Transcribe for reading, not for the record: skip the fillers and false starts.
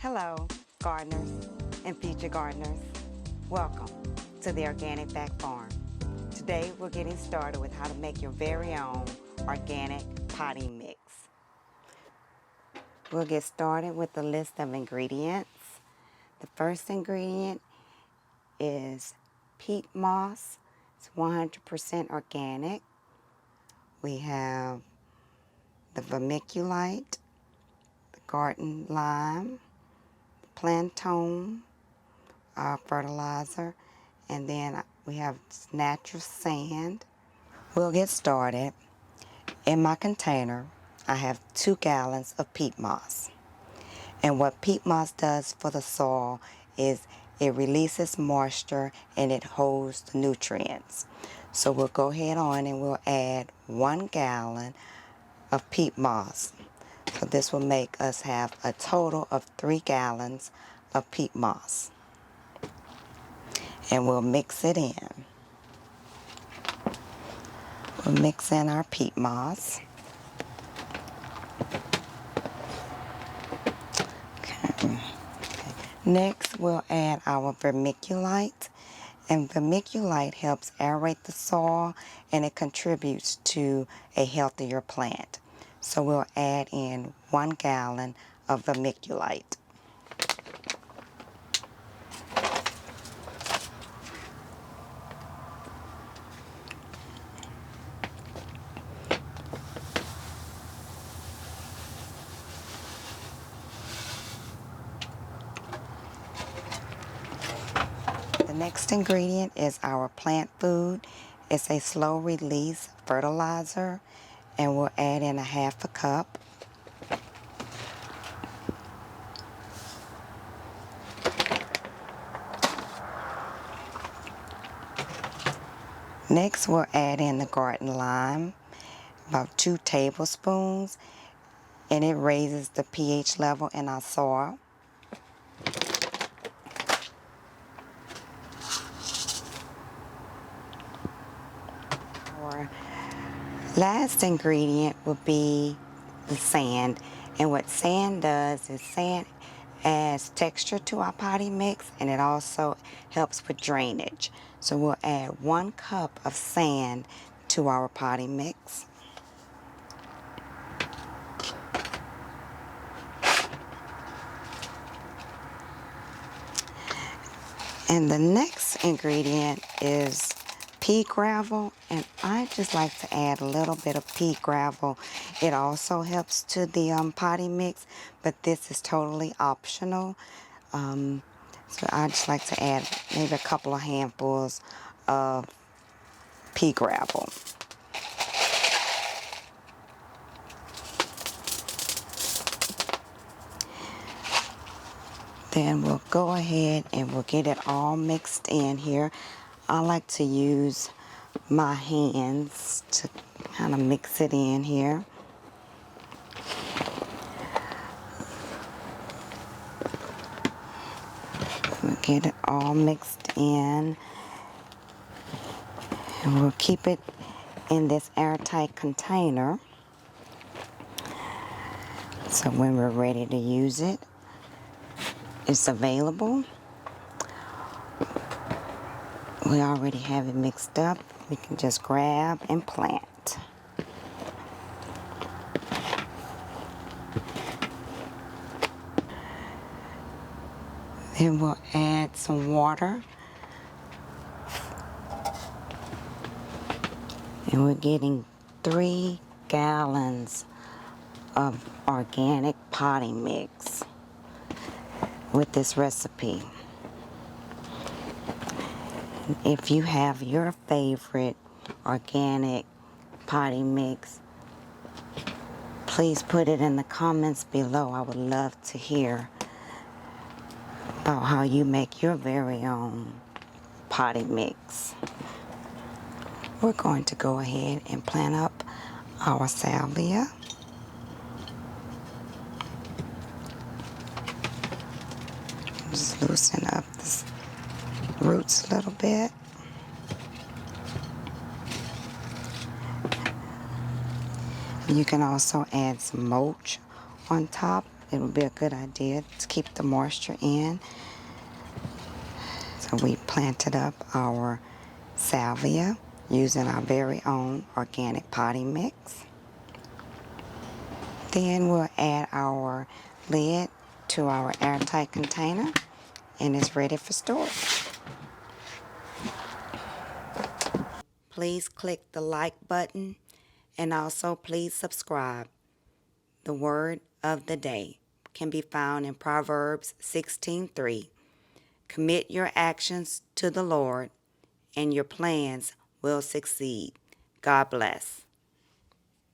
Hello, gardeners and future gardeners. Welcome to the Organic Back Farm. Today we're getting started with how to make your very own organic potting mix. We'll get started with the list of ingredients. The first ingredient is peat moss. It's 100% organic. We have the vermiculite, the garden lime, Pantone, our fertilizer, and then we have natural sand. We'll get started. In my container, I have 2 gallons of peat moss. And what peat moss does for the soil is it releases moisture and it holds the nutrients. So we'll go ahead on and we'll add 1 gallon of peat moss. So this will make us have a total of 3 gallons of peat moss. And we'll mix it in. We'll mix in our peat moss. Okay. Next, we'll add our vermiculite. And vermiculite helps aerate the soil and it contributes to a healthier plant. So we'll add in 1 gallon of vermiculite. The next ingredient is our plant food. It's a slow release fertilizer, and we'll add in a 1/2 cup. Next, we'll add in the garden lime, about 2 tablespoons, and it raises the pH level in our soil. Our last ingredient will be the sand. And what sand does is sand adds texture to our potting mix, and it also helps with drainage. So we'll add 1 cup of sand to our potting mix. And the next ingredient is pea gravel, and I just like to add a little bit of pea gravel. It also helps to the potting mix, but this is totally optional. So I just like to add maybe a couple of handfuls of pea gravel. Then we'll go ahead and we'll get it all mixed in here. I like to use my hands to kind of mix it in here. We'll get it all mixed in, and we'll keep it in this airtight container. So when we're ready to use it, it's available. We already have it mixed up. We can just grab and plant. Then we'll add some water. And we're getting 3 gallons of organic potting mix with this recipe. If you have your favorite organic potting mix, please put it in the comments below. I would love to hear about how you make your very own potting mix. We're going to go ahead and plant up our salvia. Just loosen up the roots a little bit. You can also add some mulch on top it would be a good idea to keep the moisture in. So we planted up our salvia using our very own organic potting mix. Then we'll add our lid to our airtight container, and it's ready for storage. Please click the like button, and also please subscribe. The word of the day can be found in Proverbs 16:3. Commit your actions to the Lord, and your plans will succeed. God bless.